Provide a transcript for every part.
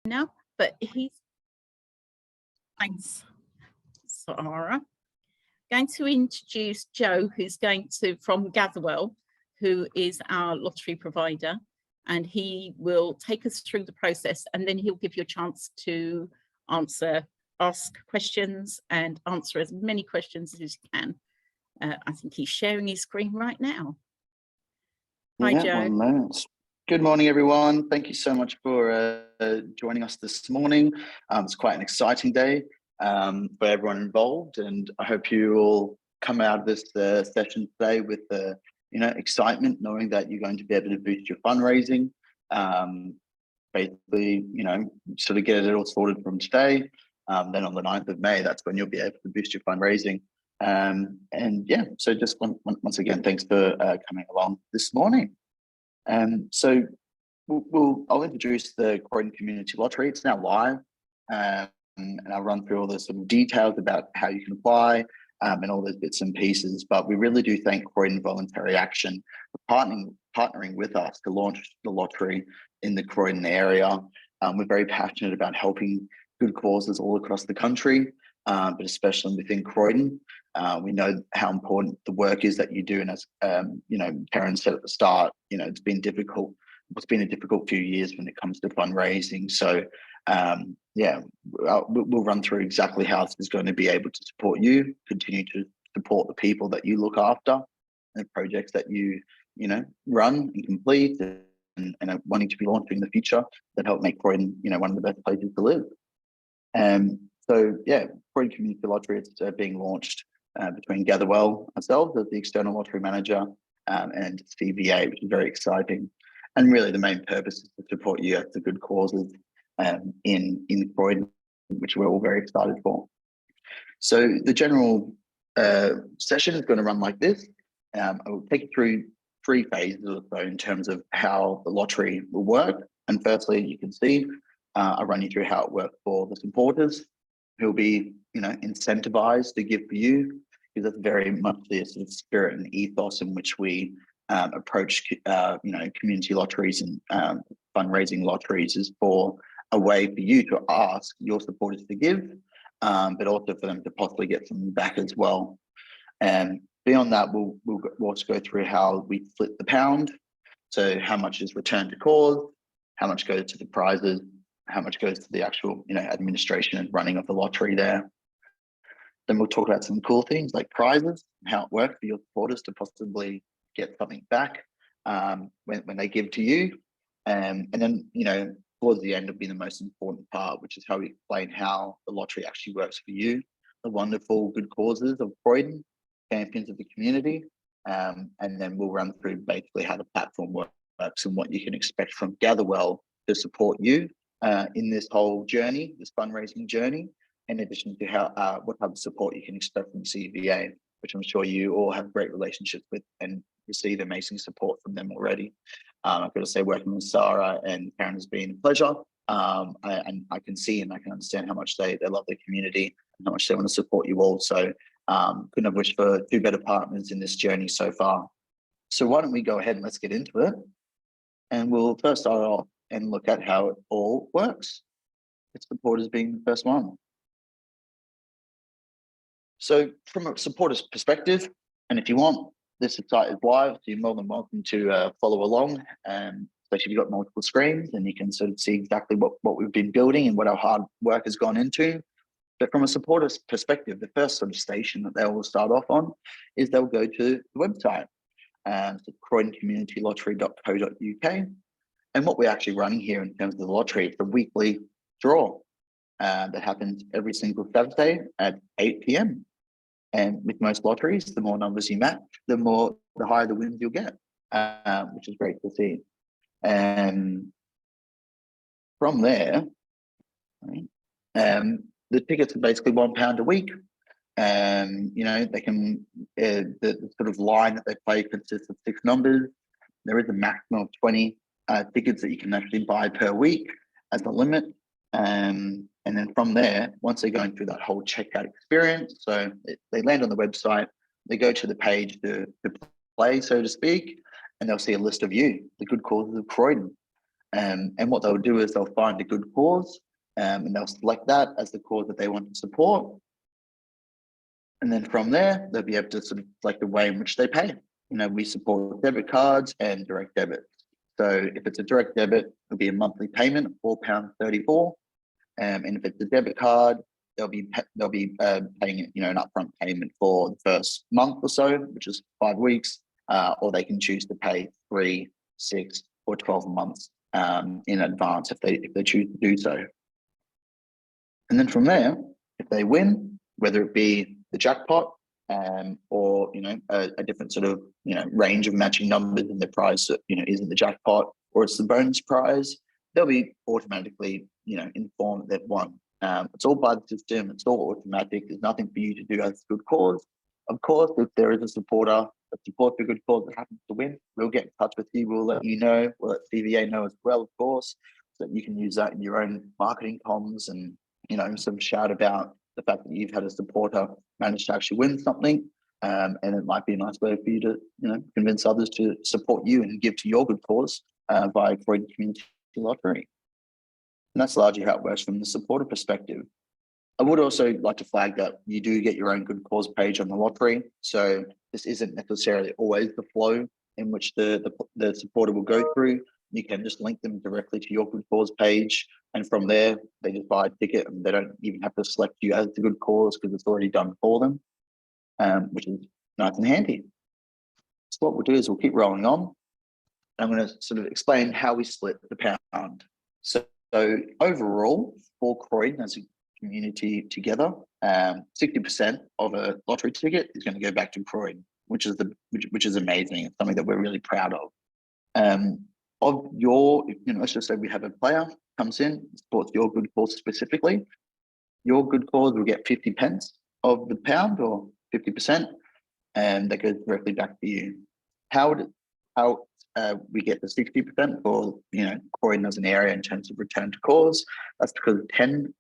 now, but thanks, Sarah. Going to introduce Joe, who's going to, from Gatherwell, who is our lottery provider, and he will take us through the process, and then he'll give you a chance to ask questions and answer as many questions as you can. I think he's sharing his screen right now. Hi, Joe. 1 moment. Good morning, everyone. Thank you so much for joining us this morning. It's quite an exciting day for everyone involved, and I hope you all come out of this session today with excitement, knowing that you're going to be able to boost your fundraising. Basically, sort of get it all sorted from today. Then on the 9th of May, that's when you'll be able to boost your fundraising. And yeah, so just once again, thanks for coming along this morning. So I'll introduce the Croydon Community Lottery. It's now live, and I'll run through all the sort of details about how you can apply and all those bits and pieces. But we really do thank Croydon Voluntary Action for partnering with us to launch the lottery in the Croydon area. We're very passionate about helping good causes all across the country, but especially within Croydon. We know how important the work is that you do, and as Karen said at the start, it's been difficult. It's been a difficult few years when it comes to fundraising. So yeah, we'll run through exactly how this is going to be able to support you, continue to support the people that you look after, and projects that you run and complete, and are wanting to be launched in the future that help make Croydon one of the best places to live. So yeah, Croydon Community Lottery is being launched between Gatherwell, ourselves as the external lottery manager, and CVA, which is very exciting. And really the main purpose is to support you at the good causes in Croydon, which we're all very excited for. So the general session is going to run like this. I will take you through 3 phases or so in terms of how the lottery will work. And firstly, you can see I'll run you through how it works for the supporters who'll be incentivized to give for you, because that's very much the sort of spirit and ethos in which we approach community lotteries and fundraising lotteries, is for a way for you to ask your supporters to give, but also for them to possibly get something back as well. And beyond that, we'll also go through how we flip the pound. So how much is returned to cause, how much goes to the prizes, how much goes to the actual administration and running of the lottery there. Then we'll talk about some cool things like prizes and how it works for your supporters to possibly get something back when they give to you. And then towards the end will be the most important part, which is how we explain how the lottery actually works for you, the wonderful good causes of Croydon, champions of the community. And then we'll run through basically how the platform works and what you can expect from Gatherwell to support you in this whole journey, this fundraising journey, in addition to how what type of support you can expect from CVA, which I'm sure you all have great relationships with and receive amazing support from them already. I've got to say, working with Sarah and Karen has been a pleasure. And I can see and I can understand how much they love their community and how much they want to support you all. So couldn't have wished for 2 better partners in this journey so far. So why don't we go ahead and let's get into it. And we'll first start off and look at how it all works. It's supporters being the first one. So from a supporter's perspective, and if you want, this site is live, so you're more than welcome to follow along, especially if you've got multiple screens, and you can sort of see exactly what we've been building and what our hard work has gone into. But from a supporter's perspective, the first sort of station that they will start off on is they'll go to the website, so croydoncomunitylottery.co.uk. And what we're actually running here in terms of the lottery, it's a weekly draw that happens every single Saturday at 8 p.m. And with most lotteries, the more numbers you match, the higher the wins you'll get, which is great to see. And from there, right, the tickets are basically £1 a week. They can the sort of line that they play consists of 6 numbers. There is a maximum of 20 tickets that you can actually buy per week as the limit. And then from there, once they're going through that whole checkout experience, so they land on the website, they go to the page to play, so to speak, and they'll see a list of the good causes of Croydon. And what they'll do is they'll find a good cause, and they'll select that as the cause that they want to support. And then from there, they'll be able to sort of select the way in which they pay. We support debit cards and direct debit. So if it's a direct debit, it'll be a monthly payment of £4.34. And if it's a debit card, they'll be paying an upfront payment for the first month or so, which is 5 weeks, or they can choose to pay 3, 6, or 12 months in advance if they choose to do so. And then from there, if they win, whether it be the jackpot or a different sort of range of matching numbers in the prize that isn't the jackpot, or it's the bonus prize, they'll be automatically informed that they've won. It's all by the system. It's all automatic. There's nothing for you to do as a good cause. Of course, if there is a supporter that supports a good cause that happens to win, we'll get in touch with you. We'll let you know. We'll let CVA know as well, of course, so that you can use that in your own marketing comms and sort of shout about the fact that you've had a supporter manage to actually win something. And it might be a nice way for you to convince others to support you and give to your good cause via Croydon Community Lottery. And that's largely how it works from the supporter perspective. I would also like to flag that you do get your own good cause page on the lottery. So this isn't necessarily always the flow in which the supporter will go through. You can just link them directly to your good cause page. And from there, they just buy a ticket and they don't even have to select you as the good cause because it's already done for them, which is nice and handy. So what we'll do is we'll keep rolling on. I'm going to sort of explain how we split the pound. So overall, for Croydon as a community together, 60% of a lottery ticket is going to go back to Croydon, which is amazing. It's something that we're really proud of. Of your, let's just say we have a player comes in, supports your good cause specifically. Your good cause will get 50 pence of the pound, or 50%, and that goes directly back to you. How we get the 60% for Croydon as an area in terms of return to cause? That's because 10%,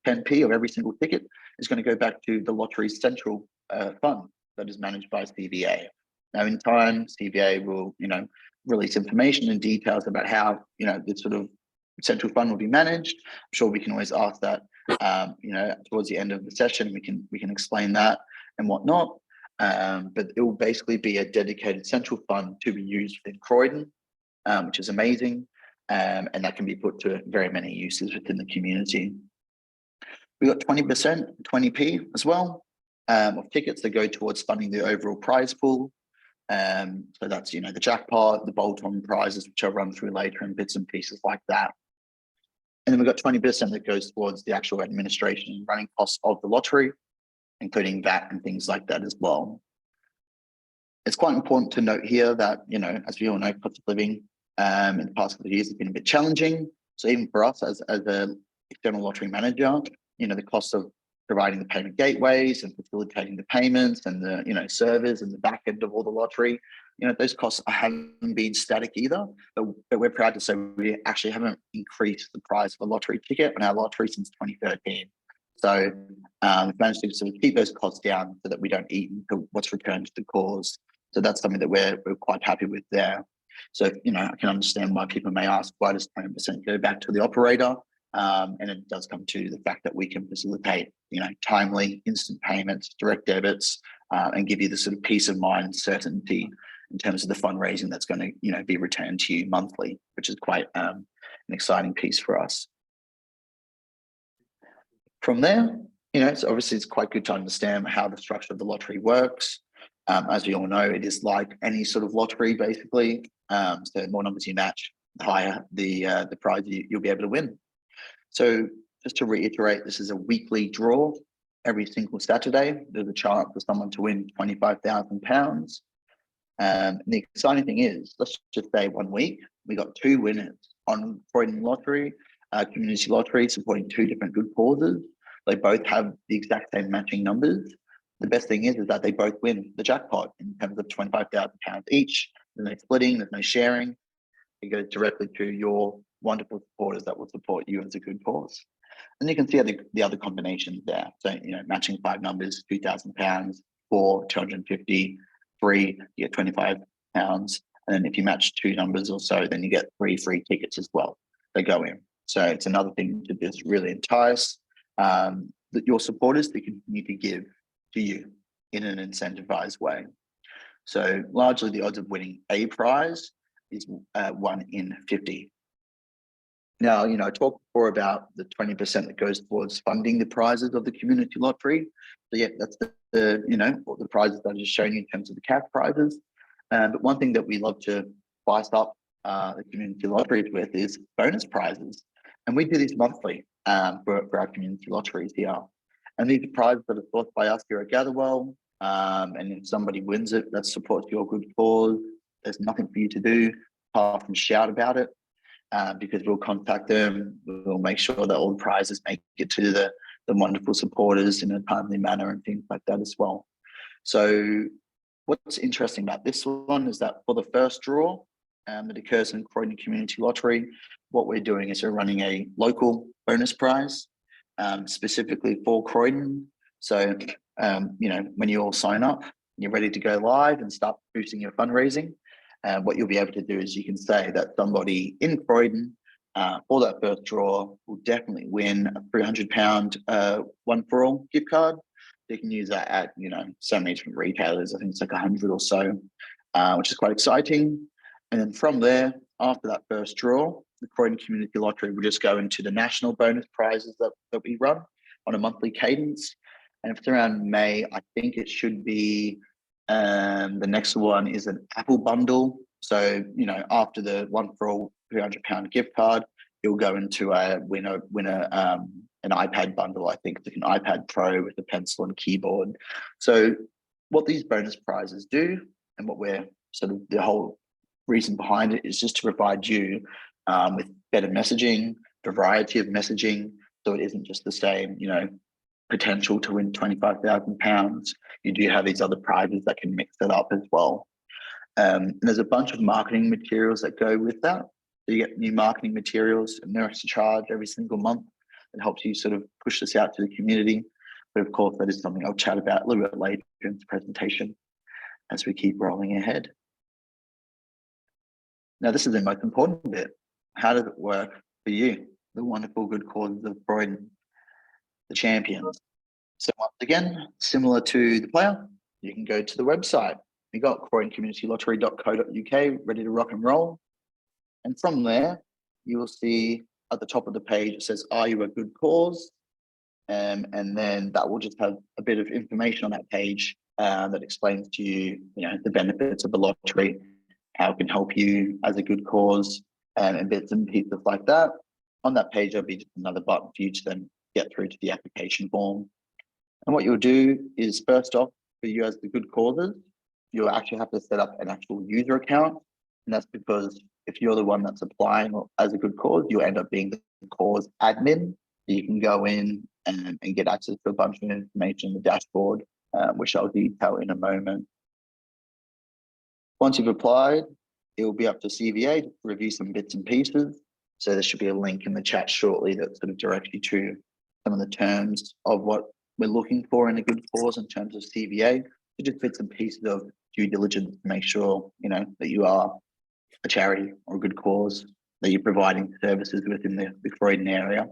10p of every single ticket is going to go back to the lottery's central fund that is managed by CVA. Now, in time, CVA will release information and details about how this sort of central fund will be managed. I'm sure we can always ask that towards the end of the session. We can explain that and whatnot. But it will basically be a dedicated central fund to be used within Croydon, which is amazing, and that can be put to very many uses within the community. We got 20%, 20p as well, of tickets that go towards funding the overall prize pool. So that's the jackpot, the bolt-on prizes, which I'll run through later, and bits and pieces like that. And then we've got 20% that goes towards the actual administration and running costs of the lottery, including VAT and things like that as well. It's quite important to note here that, as we all know, cost of living in the past couple of years has been a bit challenging. So even for us as an external lottery manager, the cost of providing the payment gateways and facilitating the payments and the servers and the back end of all the lottery, those costs haven't been static either. But we're proud to say we actually haven't increased the price of a lottery ticket on our lottery since 2013. So we've managed to sort of keep those costs down so that we don't eat into what's returned to the cause. So that's something that we're quite happy with there. So I can understand why people may ask, why does 20% go back to the operator? And it does come to the fact that we can facilitate timely instant payments, direct debits, and give you the sort of peace of mind and certainty in terms of the fundraising that's going to be returned to you monthly, which is quite an exciting piece for us. From there, so obviously it's quite good to understand how the structure of the lottery works. As we all know, it is like any sort of lottery, basically. So the more numbers you match, the higher the prize you'll be able to win. So just to reiterate, this is a weekly draw. Every single Saturday, there's a chance for someone to win £25,000. And the exciting thing is, let's just say 1 week, we got 2 winners on Croydon Lottery, Community Lottery, supporting 2 different good causes. They both have the exact same matching numbers. The best thing is that they both win the jackpot in terms of £25,000 each. There's no splitting, there's no sharing. It goes directly to your wonderful supporters that will support you as a good cause. And you can see the other combinations there. So, matching 5 numbers, £2,000, 4, 250, 3, you get £25, And then if you match 2 numbers or so, then you get 3 free tickets as well that go in. So it's another thing to just really entice your supporters to continue to give to you in an incentivized way. So largely the odds of winning a prize is 1 in 50. Now, I talked before about the 20% that goes towards funding the prizes of the community lottery. So yeah, that's the prizes that I just shown you in terms of the cash prizes. But one thing that we love to spice up the community lotteries with is bonus prizes. And we do this monthly for our community lotteries here. And these are prizes that are thought by us here at Gatherwell. And if somebody wins it, that supports your good cause. There's nothing for you to do apart from shout about it, because we'll contact them. We'll make sure that all the prizes make it to the wonderful supporters in a timely manner and things like that as well. So what's interesting about this one is that for the first draw that occurs in Croydon Community Lottery, what we're doing is we're running a local bonus prize specifically for Croydon. So, when you all sign up, you're ready to go live and start boosting your fundraising. What you'll be able to do is you can say that somebody in Croydon for that first draw will definitely win a £300 one for all gift card. You can use that at so many different retailers. I think it's like 100 or so, which is quite exciting. And then from there, after that first draw, the Croydon Community Lottery will just go into the national bonus prizes that we run on a monthly cadence. And if it's around May, I think it should be the next one is an Apple bundle. So, after the one for all £300 gift card, you'll go into a winner an iPad bundle. I think it's like an iPad Pro with a pencil and keyboard. So what these bonus prizes do, and what we're sort of the whole reason behind it, is just to provide you with better messaging, variety of messaging, so it isn't just the same, potential to win £25,000. You do have these other prizes that can mix it up as well. And there's a bunch of marketing materials that go with that. So you get new marketing materials and no extra charge every single month. It helps you sort of push this out to the community. But of course, that is something I'll chat about a little bit later in this presentation as we keep rolling ahead. Now, this is the most important bit. How does it work for you, the wonderful good causes of Croydon, the champions? So once again, similar to the player, you can go to the website. We got croydоncommunitylottery.co.uk ready to rock and roll. And from there, you will see at the top of the page, it says, "Are you a good cause?" And then that will just have a bit of information on that page that explains to you, the benefits of the lottery, how it can help you as a good cause, and bits and pieces like that. On that page, there'll be just another button for you to then get through to the application form. And what you'll do is, first off, for you as the good causes, you'll actually have to set up an actual user account. And that's because if you're the one that's applying as a good cause, you'll end up being the cause admin. You can go in and get access to a bunch of information in the dashboard, which I'll detail in a moment. Once you've applied, it will be up to CVA to review some bits and pieces. So there should be a link in the chat shortly that sort of directs you to some of the terms of what we're looking for in a good cause in terms of CVA. So just bits and pieces of due diligence to make sure, that you are a charity or a good cause, that you're providing services within the Croydon area.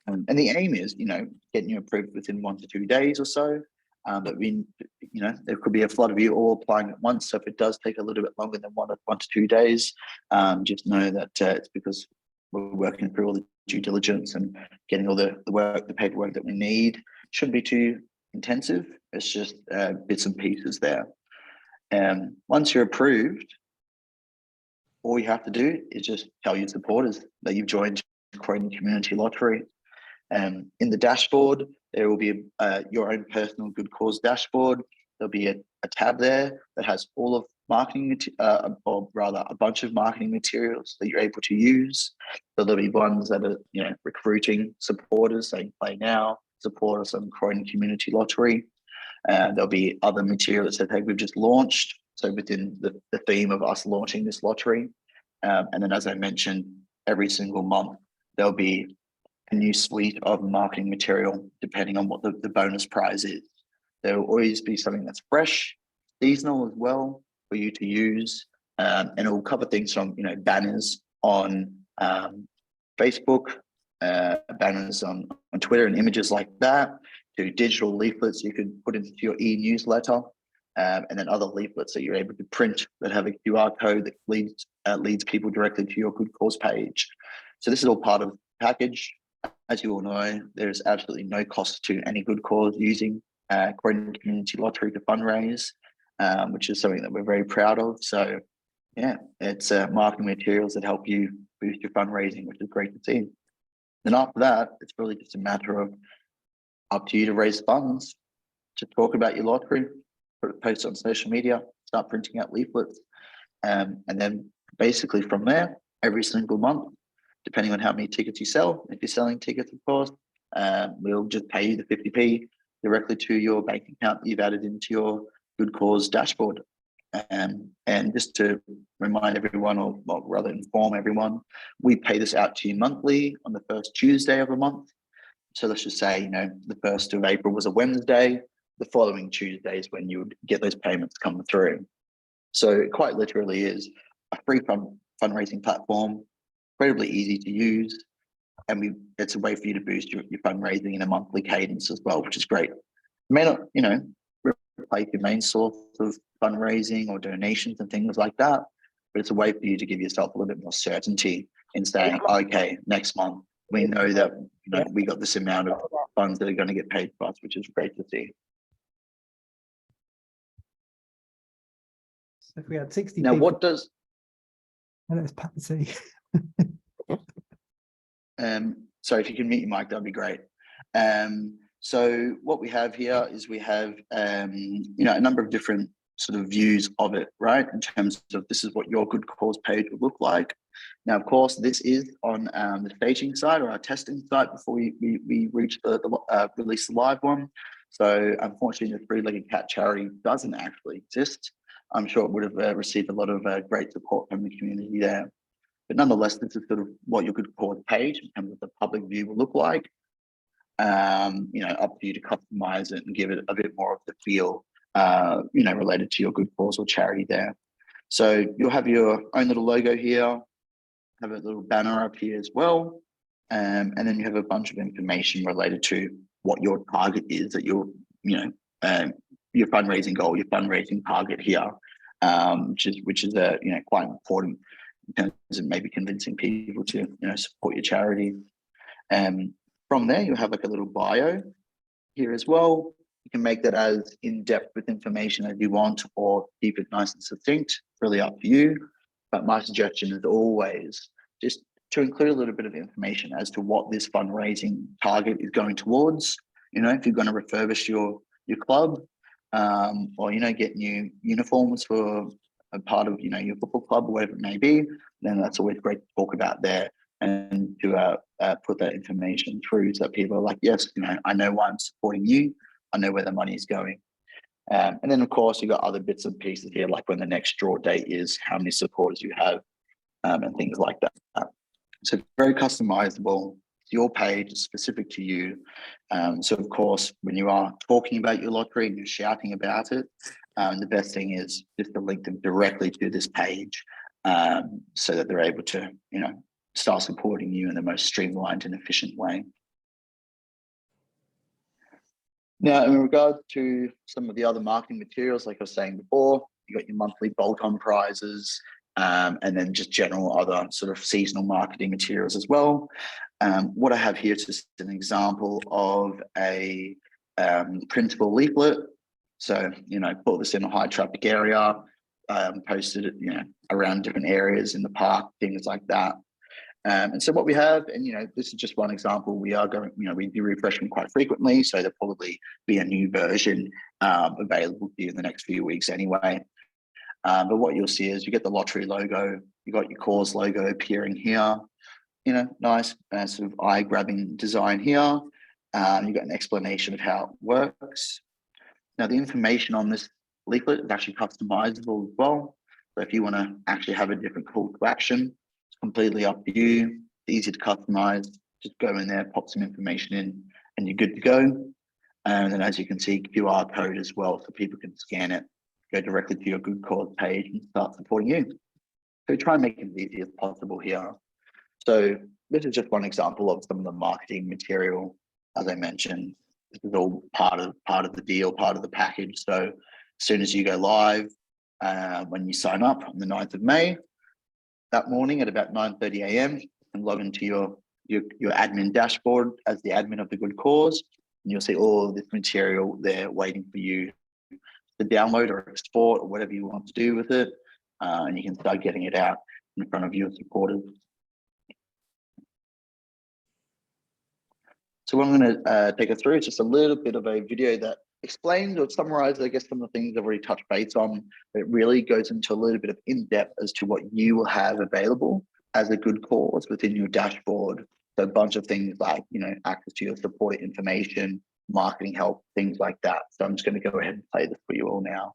And the aim is, getting you approved within 1 to 2 days or so. But there could be a flood of you all applying at once. So if it does take a little bit longer than 1 to 2 days, just know that it's because we're working through all the due diligence and getting all the paperwork that we need. Shouldn't be too intensive. It's just bits and pieces there. Once you're approved, all you have to do is just tell your supporters that you've joined Croydon Community Lottery. In the dashboard, there will be your own personal good cause dashboard. There'll be a tab there that has all of marketing, or rather a bunch of marketing materials that you're able to use. So there'll be ones that are, recruiting supporters, saying play now, support us on Croydon Community Lottery. There'll be other material that says, hey, we've just launched. So within the theme of us launching this lottery. And then, as I mentioned, every single month, there'll be a new suite of marketing material, depending on what the bonus prize is. There will always be something that's fresh, seasonal as well, for you to use and it will cover things from, banners on Facebook, banners on Twitter and images like that, to digital leaflets you could put into your e-newsletter, and then other leaflets that you're able to print that have a QR code that leads people directly to your good cause page. So this is all part of the package. As you all know, there's absolutely no cost to any good cause using Croydon Community Lottery to fundraise, which is something that we're very proud of. So yeah, it's marketing materials that help you boost your fundraising, which is great to see. Then after that, it's really just a matter of up to you to raise funds, to talk about your lottery, post on social media, start printing out leaflets. And then basically from there, every single month, depending on how many tickets you sell, if you're selling tickets, of course, we'll just pay you the 50p directly to your bank account that you've added into your good cause dashboard. And just to remind everyone, or rather inform everyone, we pay this out to you monthly on the first Tuesday of a month. So let's just say, the 1st of April was a Wednesday, the following Tuesday is when you would get those payments come through. So it quite literally is a free fundraising platform, incredibly easy to use, and it's a way for you to boost your fundraising in a monthly cadence as well, which is great. It may not, replace your main source of fundraising or donations and things like that, but it's a way for you to give yourself a little bit more certainty in saying, okay, next month we know that we got this amount of funds that are going to get paid for us, which is great to see. So if we had 60 now, people, what does it's Patsy. So if you can mute your mic, that'd be great. So what we have here is we have a number of different sort of views of it, right? In terms of this is what your good cause page would look like. Now, of course, this is on the staging side or our testing site before we reach release the live one. So unfortunately, the Three-Legged Cat charity doesn't actually exist. I'm sure it would have received a lot of great support from the community there. But nonetheless, this is sort of what your good cause page in terms of the public view will look like. Up to you to customize it and give it a bit more of the feel, related to your good cause or charity there. So you'll have your own little logo here, have a little banner up here as well. And then you have a bunch of information related to what your target is, that your fundraising goal, your fundraising target here, which is quite important in terms of maybe convincing people to support your charity. From there, you have like a little bio here as well. You can make that as in-depth with information as you want, or keep it nice and succinct. It's really up to you. But my suggestion is always just to include a little bit of information as to what this fundraising target is going towards. If you're going to refurbish your club, or get new uniforms for a part of your football club or whatever it may be, then that's always great to talk about there, and to put that information through so that people are like, yes, I know why I'm supporting you. I know where the money is going. And then, of course, you've got other bits and pieces here, like when the next draw date is, how many supporters you have, and things like that. So very customizable. Your page is specific to you. So, of course, when you are talking about your lottery and you're shouting about it, the best thing is just to link them directly to this page, so that they're able to, start supporting you in the most streamlined and efficient way. Now, in regard to some of the other marketing materials, like I was saying before, you got your monthly bolt-on prizes, and then just general other sort of seasonal marketing materials as well. What I have here is just an example of a printable leaflet. So, put this in a high traffic area, posted it, around different areas in the park, things like that. And so what we have, and this is just one example, we are going, we do refresh them quite frequently, so there'll probably be a new version available to you in the next few weeks anyway. But what you'll see is you get the lottery logo, you got your cause logo appearing here, nice sort of eye-grabbing design here. You've got an explanation of how it works. Now, the information on this leaflet is actually customizable as well. So if you want to actually have a different call to action, it's completely up to you. It's easy to customize. Just go in there, pop some information in, and you're good to go. And then, as you can see, QR code as well, so people can scan it, go directly to your good cause page and start supporting you. we try and make it as easy as possible here. So this is just one example of some of the marketing material. As I mentioned, this is all part of the deal, part of the package. So as soon as you go live, when you sign up on the 9th of May, that morning at about 9:30 a.m. and log into your admin dashboard as the admin of the good cause, and you'll see all of this material there waiting for you to download or export or whatever you want to do with it, and you can start getting it out in front of your supporters. So what I'm going to take us through is just a little bit of a video that explains or summarizes, I guess, some of the things I've already touched base on. It really goes into a little bit of in-depth as to what you will have available as a good cause within your dashboard. So a bunch of things like, access to your support information, marketing help, things like that. So I'm just going to go ahead and play this for you all now.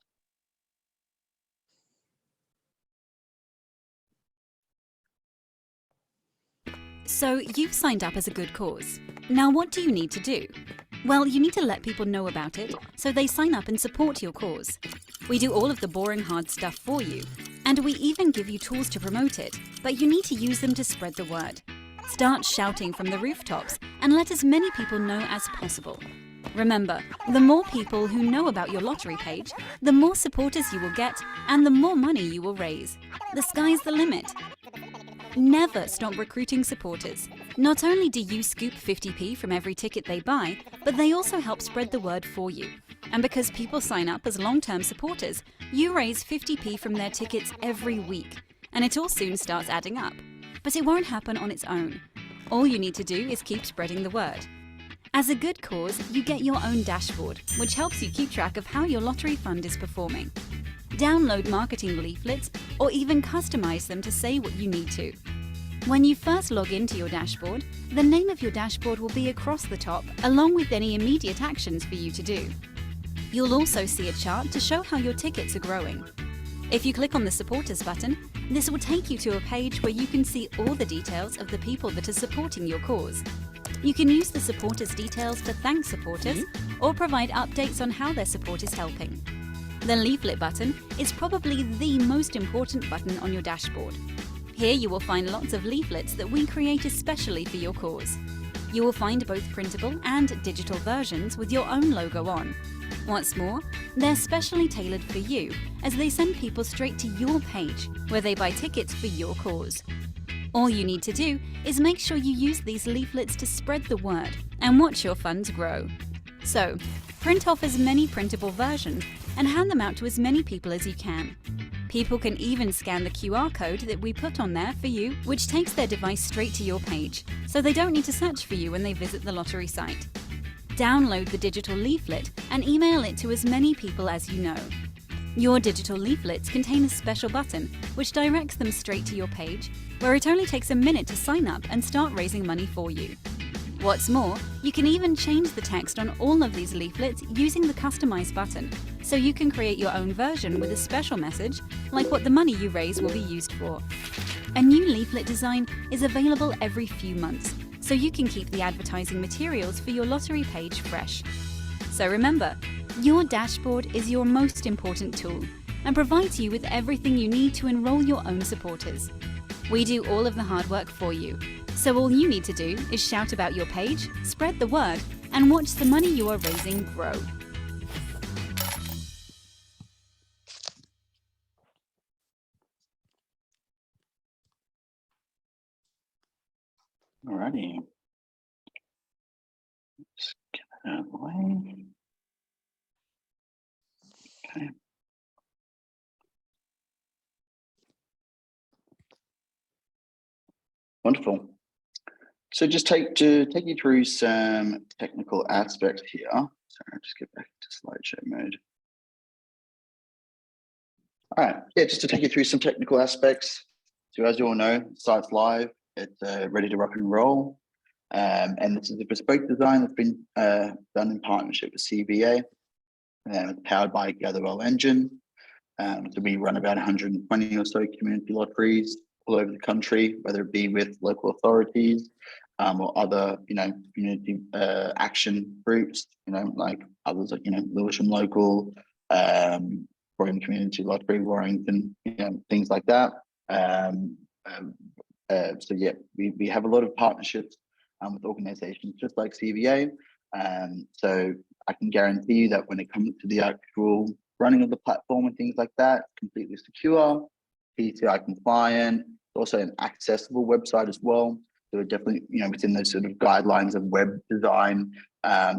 So you've signed up as a good cause. Now what do you need to do? Well, you need to let people know about it so they sign up and support your cause. We do all of the boring hard stuff for you, and we even give you tools to promote it, but you need to use them to spread the word. Start shouting from the rooftops and let as many people know as possible. Remember, the more people who know about your lottery page, the more supporters you will get and the more money you will raise. The sky's the limit. Never stop recruiting supporters. Not only do you scoop 50p from every ticket they buy, but they also help spread the word for you. And because people sign up as long-term supporters, you raise 50p from their tickets every week. And it all soon starts adding up. But it won't happen on its own. All you need to do is keep spreading the word. As a good cause, you get your own dashboard, which helps you keep track of how your lottery fund is performing. Download marketing leaflets or even customize them to say what you need to. When you first log into your dashboard, the name of your dashboard will be across the top along with any immediate actions for you to do. You'll also see a chart to show how your tickets are growing. If you click on the supporters button, this will take you to a page where you can see all the details of the people that are supporting your cause. You can use the supporters details to thank supporters or provide updates on how their support is helping. The leaflet button is probably the most important button on your dashboard. Here you will find lots of leaflets that we create especially for your cause. You will find both printable and digital versions with your own logo on. What's more, they're specially tailored for you as they send people straight to your page where they buy tickets for your cause. All you need to do is make sure you use these leaflets to spread the word and watch your funds grow. So, print off as many printable versions and hand them out to as many people as you can. People can even scan the QR code that we put on there for you, which takes their device straight to your page, so they don't need to search for you when they visit the lottery site. Download the digital leaflet and email it to as many people as you know. Your digital leaflets contain a special button which directs them straight to your page, where it only takes a minute to sign up and start raising money for you. What's more, you can even change the text on all of these leaflets using the Customize button, so you can create your own version with a special message, like what the money you raise will be used for. A new leaflet design is available every few months, so you can keep the advertising materials for your lottery page fresh. So remember, your dashboard is your most important tool and provides you with everything you need to enroll your own supporters. We do all of the hard work for you, so all you need to do is shout about your page, spread the word, and watch the money you are raising grow. Alrighty. Let's get that out of the way. Okay. Wonderful. So just take you through some technical aspects here. Sorry, I'll just get back to slideshow mode. All right, yeah, just to take you through some technical aspects. So as you all know, the site's live, it's ready to rock and roll. And this is a bespoke design that's been done in partnership with CBA. It's powered by Gatherwell Engine. So we run about 120 or so community lotteries all over the country, whether it be with local authorities or other, community action groups, like others like, Lewisham Local, Croydon Community Lottery, Warrington, things like that. So yeah, we have a lot of partnerships with organizations just like CVA. So I can guarantee you that when it comes to the actual running of the platform and things like that, completely secure, PCI compliant, also an accessible website as well. So definitely, within those sort of guidelines of web design,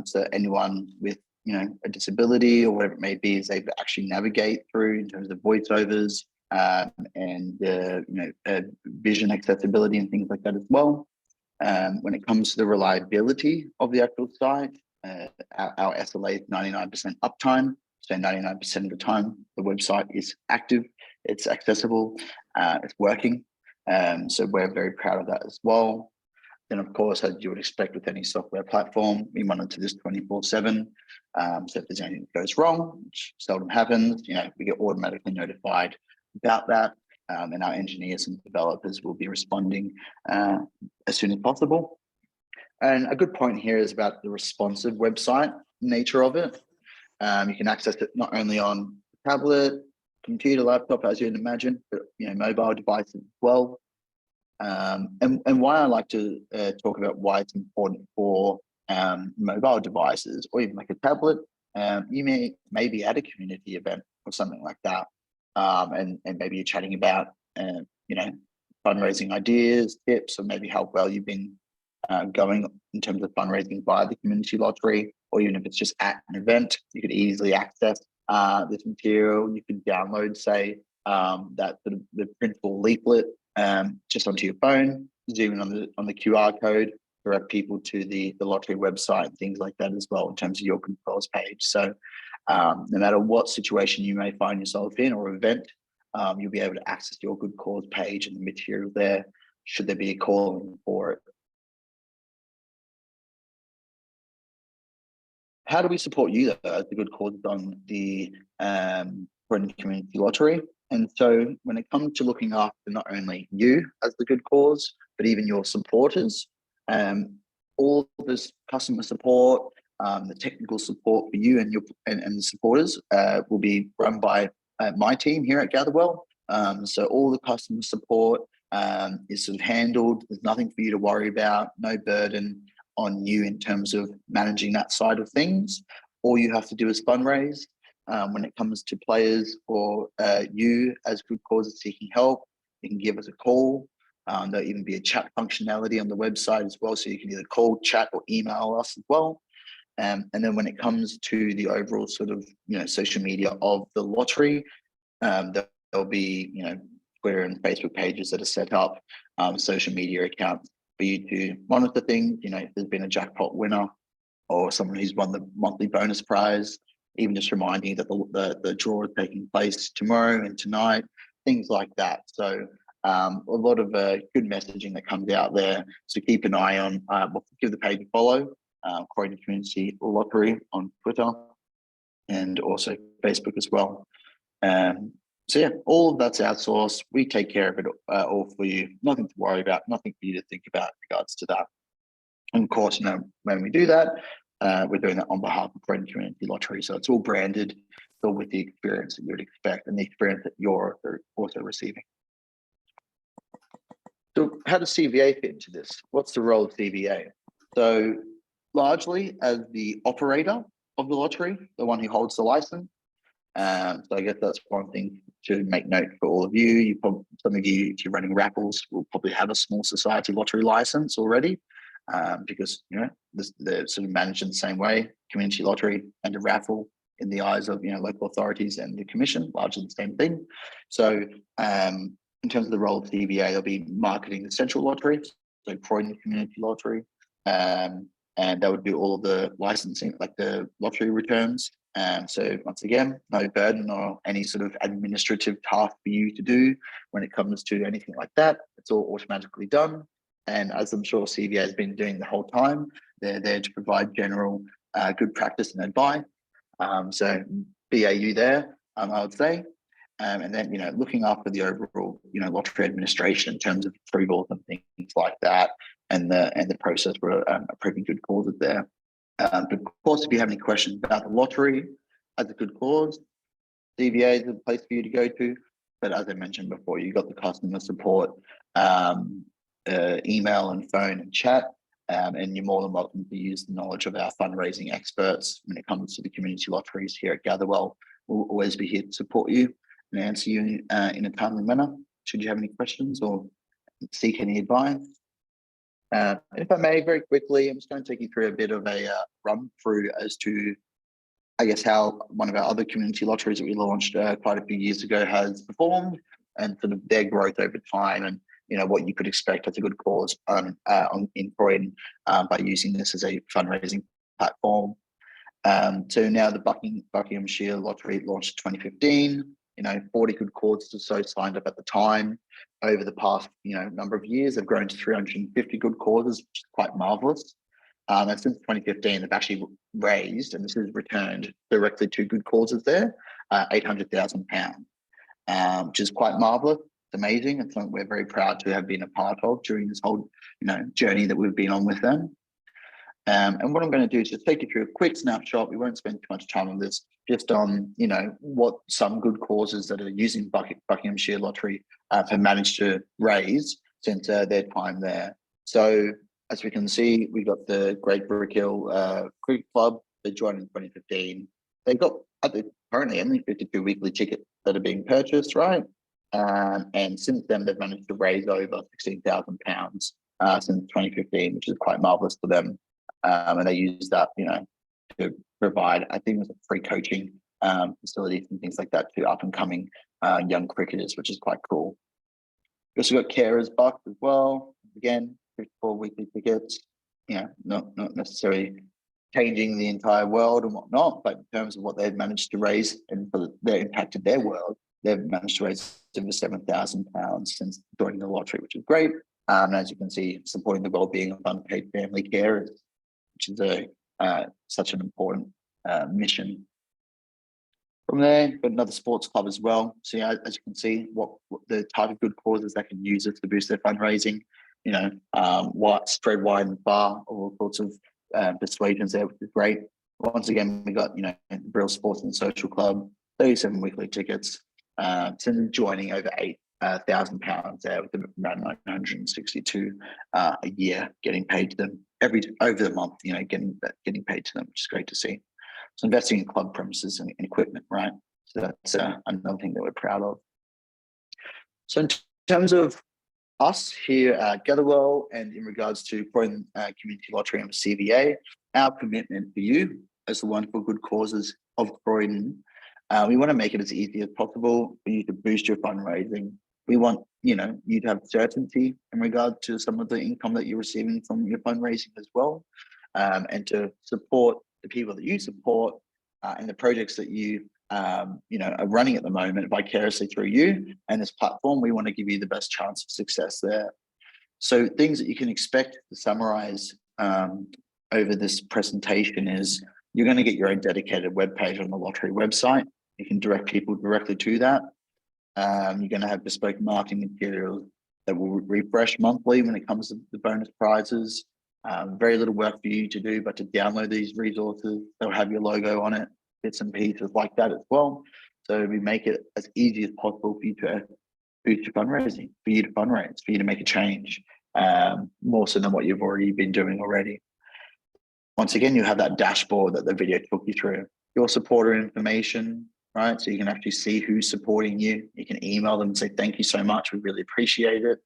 so anyone with, a disability or whatever it may be is able to actually navigate through in terms of voiceovers and vision accessibility and things like that as well. When it comes to the reliability of the actual site, our SLA is 99% uptime. So 99% of the time, the website is active, it's accessible, it's working. So we're very proud of that as well. Then, of course, as you would expect with any software platform, we monitor this 24/7. So if there's anything that goes wrong, which seldom happens, we get automatically notified about that. And our engineers and developers will be responding as soon as possible. And a good point here is about the responsive website nature of it. You can access it not only on tablet, computer, laptop, as you'd imagine, but mobile devices as well. And why I like to talk about why it's important for mobile devices or even like a tablet. You may be at a community event or something like that, and maybe you're chatting about fundraising ideas, tips, or maybe how well you've been going in terms of fundraising via the community lottery, or even if it's just at an event, you could easily access this material. You could download, say, that sort of the printable leaflet just onto your phone, zoom in on the QR code, direct people to the lottery website and things like that as well in terms of your controls page. So no matter what situation you may find yourself in or event, you'll be able to access your good cause page and the material there should there be a call for it. How do we support you though, as the good cause on the Croydon Community Lottery? And so when it comes to looking after not only you as the good cause, but even your supporters, all this customer support, the technical support for you and the supporters will be run by my team here at Gatherwell. So all the customer support is sort of handled. There's nothing for you to worry about, no burden on you in terms of managing that side of things. All you have to do is fundraise. When it comes to players or you as good causes seeking help, you can give us a call. There'll even be a chat functionality on the website as well, so you can either call, chat, or email us as well. And then when it comes to the overall sort of social media of the lottery, there'll be Twitter and Facebook pages that are set up, social media accounts for you to monitor things. If there's been a jackpot winner or someone who's won the monthly bonus prize, even just reminding you that the draw is taking place tomorrow and tonight, things like that. So a lot of good messaging that comes out there. So keep an eye on, give the page a follow, Croydon Community Lottery on Twitter and also Facebook as well. So yeah, all of that's outsourced. We take care of it all for you. Nothing to worry about, nothing for you to think about in regards to that. And of course, when we do that, we're doing that on behalf of Croydon Community Lottery. So it's all branded, still with the experience that you would expect and the experience that you're also receiving. So how does CVA fit into this? What's the role of CVA? So largely as the operator of the lottery, the one who holds the license. So I guess that's one thing to make note for all of you. Some of you, if you're running raffles, will probably have a small society lottery license already, because they're sort of managed in the same way. Community lottery and a raffle, in the eyes of local authorities and the commission, largely the same thing. So in terms of the role of the CVA, they'll be marketing the central lottery, so Croydon Community Lottery, and that would do all of the licensing, like the lottery returns. So once again, no burden or any sort of administrative task for you to do when it comes to anything like that. It's all automatically done. And as I'm sure CVA has been doing the whole time, they're there to provide general good practice and advice. So BAU there, I would say. And then, looking after the overall, lottery administration in terms of approvals and things like that, and the process for approving good causes there. But of course, if you have any questions about the lottery as a good cause, CVA is the place for you to go to. but as I mentioned before, you've got the customer support, email and phone and chat, and you're more than welcome to use the knowledge of our fundraising experts when it comes to the community lotteries here at Gatherwell. We'll always be here to support you and answer you in a timely manner should you have any questions or seek any advice. If I may, very quickly, I'm just going to take you through a bit of a run through as to, I guess, how one of our other community lotteries that we launched quite a few years ago has performed, and sort of their growth over time, and what you could expect as a good cause in Croydon by using this as a fundraising platform. So now the Buckinghamshire Lottery launched in 2015. 40 good causes or so signed up at the time. Over the past number of years, they've grown to 350 good causes, which is quite marvelous. And since 2015, they've actually raised, and this is returned directly to good causes there, £800,000, which is quite marvelous. It's amazing. It's something we're very proud to have been a part of during this whole journey that we've been on with them. And what I'm going to do is just take you through a quick snapshot. We won't spend too much time on this, just on what some good causes that are using Buckinghamshire Lottery have managed to raise since their time there. So as we can see, we've got the Great Brick Hill Cricket Club. They joined in 2015. They've got currently only 52 weekly tickets that are being purchased, right? And since then, they've managed to raise over £16,000 since 2015, which is quite marvelous for them. And they use that, to provide, I think, it was free coaching facilities and things like that to up and coming young cricketers, which is quite cool. We also got Carers Bucks as well. Again, 54 weekly tickets. Not necessarily changing the entire world and whatnot, but in terms of what they've managed to raise and for their impact in their world, they've managed to raise over £7,000 since joining the lottery, which is great. And as you can see, supporting the well-being of unpaid family carers, which is such an important mission. From there, got another sports club as well. So as you can see, what the type of good causes that can use it to boost their fundraising. Spread wide and far, all sorts of persuasions there, which is great. Once again, we got Brill Sports and Social Club, 37 weekly tickets, since joining over £8,000 there, with around 962 a year getting paid to them over the month. Getting paid to them, which is great to see. So investing in club premises and equipment, right? So that's another thing that we're proud of. So in terms of us here at Gatherwell and in regards to Croydon Community Lottery and CVA, our commitment for you as the wonderful good causes of Croydon, we want to make it as easy as possible for you to boost your fundraising. We want you to have certainty in regard to some of the income that you're receiving from your fundraising as well, and to support the people that you support and the projects that you are running at the moment vicariously through you and this platform. We want to give you the best chance of success there. So things that you can expect to summarize over this presentation is you're going to get your own dedicated webpage on the lottery website. You can direct people directly to that. You're going to have bespoke marketing materials that will refresh monthly when it comes to the bonus prizes. Very little work for you to do, but to download these resources. They'll have your logo on it, bits and pieces like that as well. So we make it as easy as possible for you to boost your fundraising, for you to fundraise, for you to make a change, more so than what you've already been doing already. Once again, you have that dashboard that the video took you through. Your supporter information, right? So you can actually see who's supporting you. You can email them and say, thank you so much. We really appreciate it.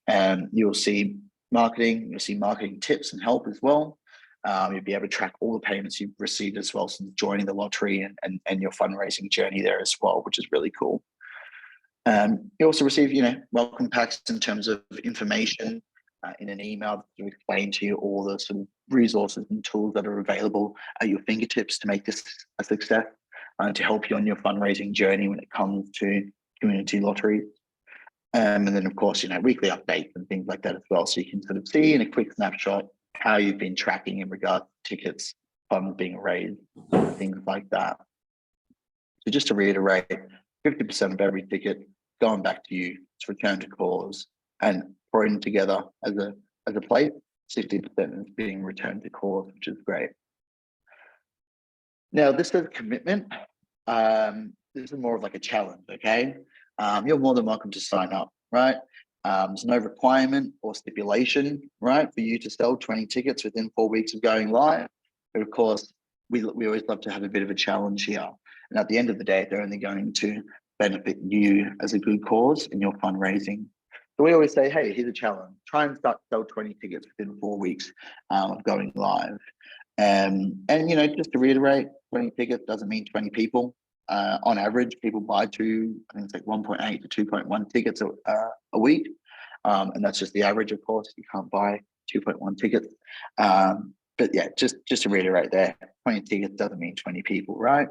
And you'll see marketing, you'll see marketing tips and help as well. You'll be able to track all the payments you've received as well since joining the lottery and your fundraising journey there as well, which is really cool. You also receive, welcome packs in terms of information in an email to explain to you all the sort of resources and tools that are available at your fingertips to make this a success and to help you on your fundraising journey when it comes to community lottery. And then, of course, weekly updates and things like that as well. So you can sort of see in a quick snapshot how you've been tracking in regard to tickets, funds being raised, things like that. So just to reiterate, 50% of every ticket going back to you to return to cause, and Croydon together as a place, 60% is being returned to cause, which is great. Now, this is a commitment. This is more of like a challenge, okay? you're more than welcome to sign up, right? There's no requirement or stipulation, right, for you to sell 20 tickets within 4 weeks of going live. But of course, we always love to have a bit of a challenge here. And at the end of the day, they're only going to benefit you as a good cause in your fundraising. So we always say, hey, here's a challenge. Try and sell 20 tickets within 4 weeks of going live. And just to reiterate, 20 tickets doesn't mean 20 people. On average, people buy I think it's like 1.8 to 2.1 tickets a week. And that's just the average, of course. You can't buy 2.1 tickets. But yeah, just to reiterate there, 20 tickets doesn't mean 20 people, right?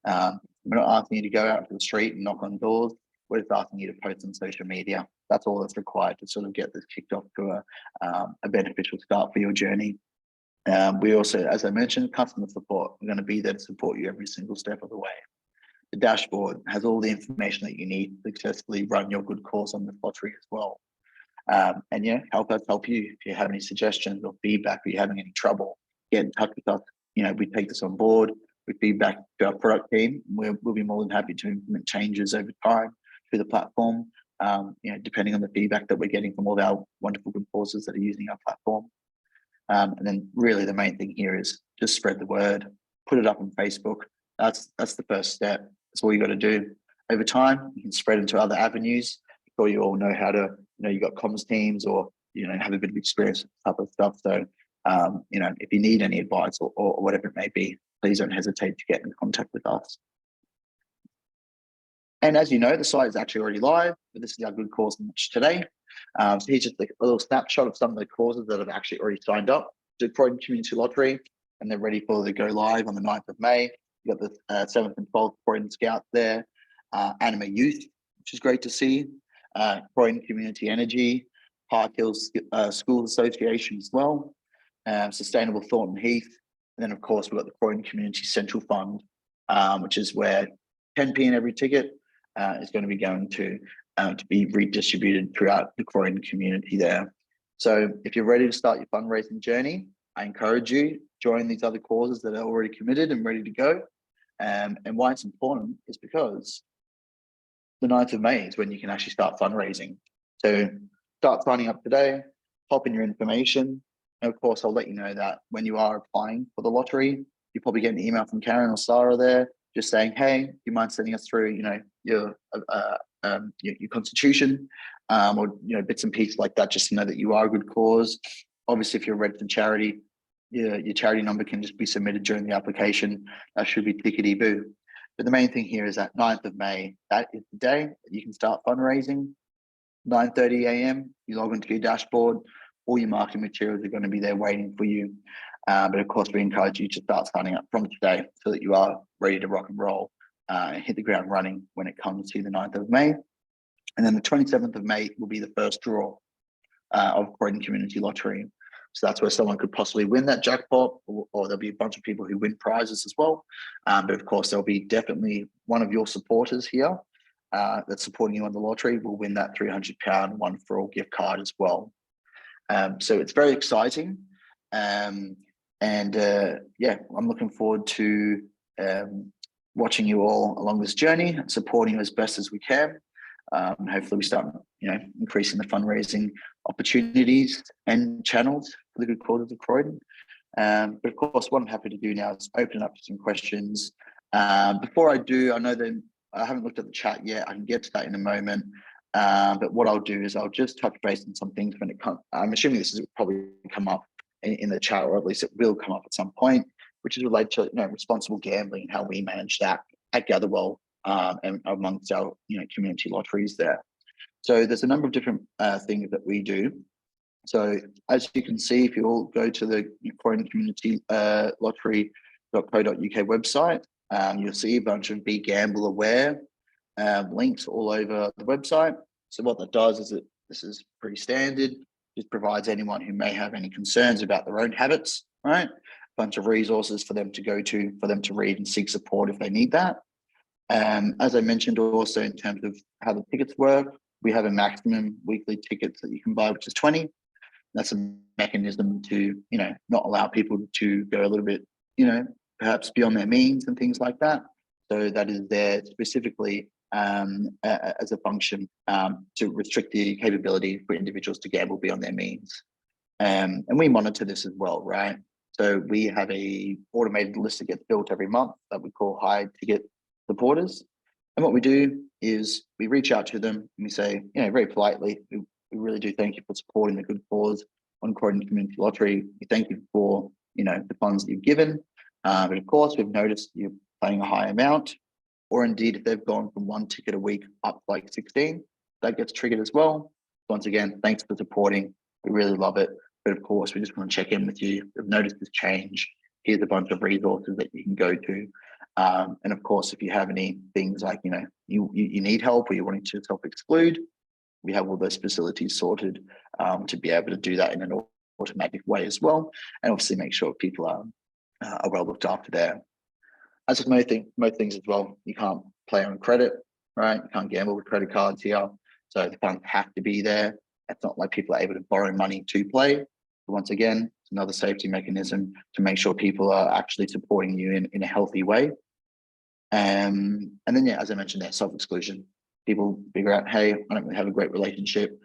We're not asking you to go out to the street and knock on doors. We're just asking you to post on social media. That's all that's required to sort of get this kicked off to a beneficial start for your journey. We also, as I mentioned, customer support. We're going to be there to support you every single step of the way. The dashboard has all the information that you need to successfully run your good cause on the lottery as well. And yeah, help us help you. If you have any suggestions or feedback, or you're having any trouble, get in touch with us. We take this on board. We feedback to our product team. We'll be more than happy to implement changes over time through the platform. Depending on the feedback that we're getting from all of our wonderful good causes that are using our platform. And then really the main thing here is just spread the word, put it up on Facebook. That's the first step. That's all you got to do. Over time, you can spread into other avenues. Before you all know how to, you got comms teams or, have a bit of experience with type of stuff. So, if you need any advice or whatever it may be, please don't hesitate to get in contact with us. And as you know, the site is actually already live, but this is our good cause launch today. So here's just a little snapshot of some of the causes that have actually already signed up to Croydon Community Lottery, and they're ready for the go live on the 9th of May. You've got the 7th and 12th Croydon Scouts there, Anima Youth, which is great to see, Croydon Community Energy, Park Hills School Association as well, Sustainable Thornton Heath, and then of course we've got the Croydon Community Central Fund, which is where 10p in every ticket is going to be going to be redistributed throughout the Croydon community there. So if you're ready to start your fundraising journey, I encourage you join these other causes that are already committed and ready to go. And why it's important is because the 9th of May is when you can actually start fundraising. So start signing up today, pop in your information. And of course, I'll let you know that when you are applying for the lottery, you probably get an email from Karen or Sarah there just saying, hey, do you mind sending us through, your constitution or, bits and pieces like that, just to know that you are a good cause. Obviously, if you're a registered charity, your charity number can just be submitted during the application. That should be tickety-boo. But the main thing here is that 9th of May, that is the day that you can start fundraising. 9:30 a.m, you log into your dashboard. All your marketing materials are going to be there waiting for you. But of course, we encourage you to start signing up from today so that you are ready to rock and roll and hit the ground running when it comes to the 9th of May. And then the 27th of May will be the first draw of Croydon Community Lottery. So that's where someone could possibly win that jackpot, or there'll be a bunch of people who win prizes as well. But of course, there'll be definitely one of your supporters here that's supporting you on the lottery will win that £300 one for all gift card as well. So it's very exciting. Yeah, I'm looking forward to watching you all along this journey and supporting you as best as we can. Hopefully we start, increasing the fundraising opportunities and channels for the good causes of Croydon. But of course, what I'm happy to do now is open up to some questions. Before I do, I know that I haven't looked at the chat yet. I can get to that in a moment. But what I'll do is I'll just touch base on some things when it comes. I'm assuming this will probably come up in the chat, or at least it will come up at some point, which is related to responsible gambling and how we manage that at Gatherwell and amongst our community lotteries there. So there's a number of different things that we do. So as you can see, if you all go to the Croydon Community Lottery.co.uk website, you'll see a bunch of Be Gamble Aware links all over the website. So what that does is this is pretty standard. It provides anyone who may have any concerns about their own habits, right? A bunch of resources for them to go to, for them to read and seek support if they need that. As I mentioned also in terms of how the tickets work, we have a maximum weekly tickets that you can buy, which is 20. That's a mechanism to, not allow people to go a little bit, perhaps beyond their means and things like that. So that is there specifically as a function to restrict the capability for individuals to gamble beyond their means. And we monitor this as well, right? So we have a automated list that gets built every month that we call high ticket supporters. And what we do is we reach out to them and we say, very politely, we really do thank you for supporting the good cause on Croydon Community Lottery. We thank you for, the funds that you've given. But of course, we've noticed you're playing a high amount, or indeed, if they've gone from 1 ticket a week up to like 16, that gets triggered as well. Once again, thanks for supporting. We really love it. But of course, we just want to check in with you. We've noticed this change. Here's a bunch of resources that you can go to. And of course, if you have any things like, you need help or you're wanting to self-exclude, we have all those facilities sorted to be able to do that in an automatic way as well. And obviously make sure people are well looked after there. As with most things as well, you can't play on credit, right? You can't gamble with credit cards here. So the funds have to be there. It's not like people are able to borrow money to play. But once again, it's another safety mechanism to make sure people are actually supporting you in a healthy way. And then, as I mentioned there, self-exclusion. People figure out, hey, I don't really have a great relationship,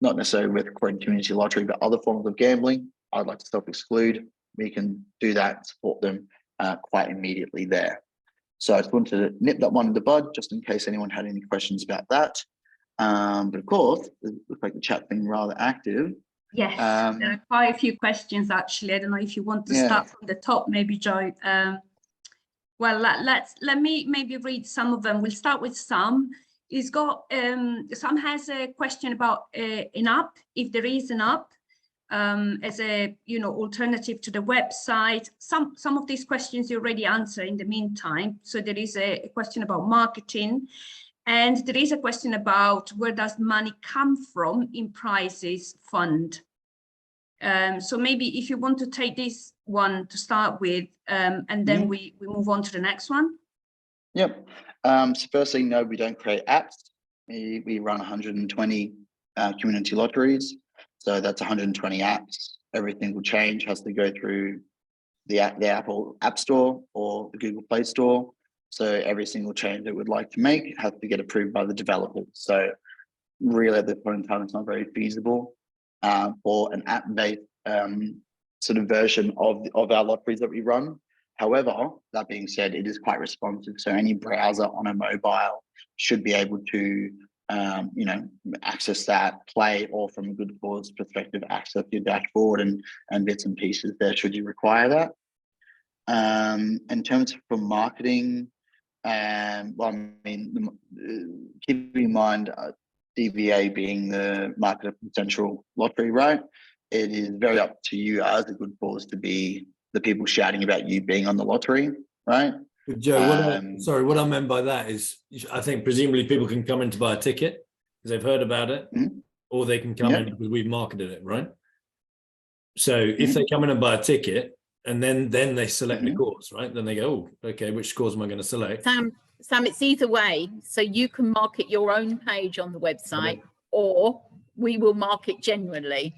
not necessarily with Croydon Community Lottery, but other forms of gambling. I'd like to self-exclude. We can do that, support them quite immediately there. So I just wanted to nip that one in the bud, just in case anyone had any questions about that. But of course, it looks like the chat's been rather active. Yes, there are quite a few questions actually. I don't know if you want to start from the top, maybe, Joe. Well, let me maybe read some of them. We'll start with Sam. He's got Sam has a question about an app, if there is an app, as a alternative to the website. Some of these questions you already answer in the meantime. So there is a question about marketing. And there is a question about where does money come from in prizes fund. So maybe if you want to take this one to start with, and then we move on to the next one. Yep. So firstly, no, we don't create apps. We run 120 community lotteries. So that's 120 apps. Everything will change, has to go through the Apple App Store or the Google Play Store. So every single change that we'd like to make has to get approved by the developers. So really at this point in time, it's not very feasible for an app-based sort of version of our lotteries that we run. However, that being said, it is quite responsive. So any browser on a mobile should be able to, access that, play, or from a good cause perspective, access your dashboard and bits and pieces there should you require that. In terms of marketing, keep in mind DVA being the market potential lottery, right? It is very up to you as a good cause to be the people shouting about you being on the lottery, right? Joe, what I meant by that is, I think presumably people can come in to buy a ticket because they've heard about it, or they can come in because we've marketed it, right? So if they come in and buy a ticket and then they select the cause, right? Then they go, oh, okay, which cause am I going to select? Sam, it's either way. So you can market your own page on the website, or we will market genuinely.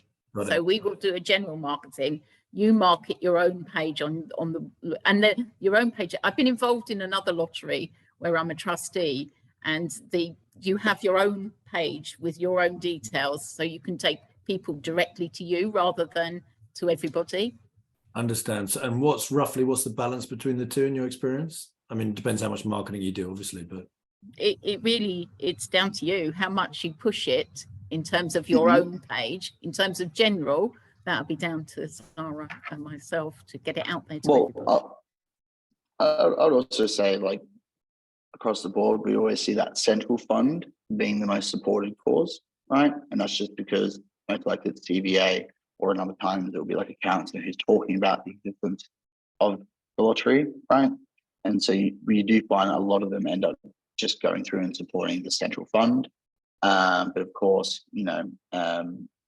So we will do a general marketing. You market your own page your own page. I've been involved in another lottery where I'm a trustee, and you have your own page with your own details, so you can take people directly to you rather than to everybody. Understand. So, and what's the balance between the two in your experience? I mean, it depends how much marketing you do, obviously, but it's down to you how much you push it in terms of your own page. In terms of general, that'll be down to Sarah and myself to get it out there to everybody. I would also say, like, across the board, we always see that central fund being the most supported cause, right? And that's just because most likely it's CVA, or another time there'll be like a counsellor who's talking about the existence of the lottery, right? And so you do find a lot of them end up just going through and supporting the central fund. But of course,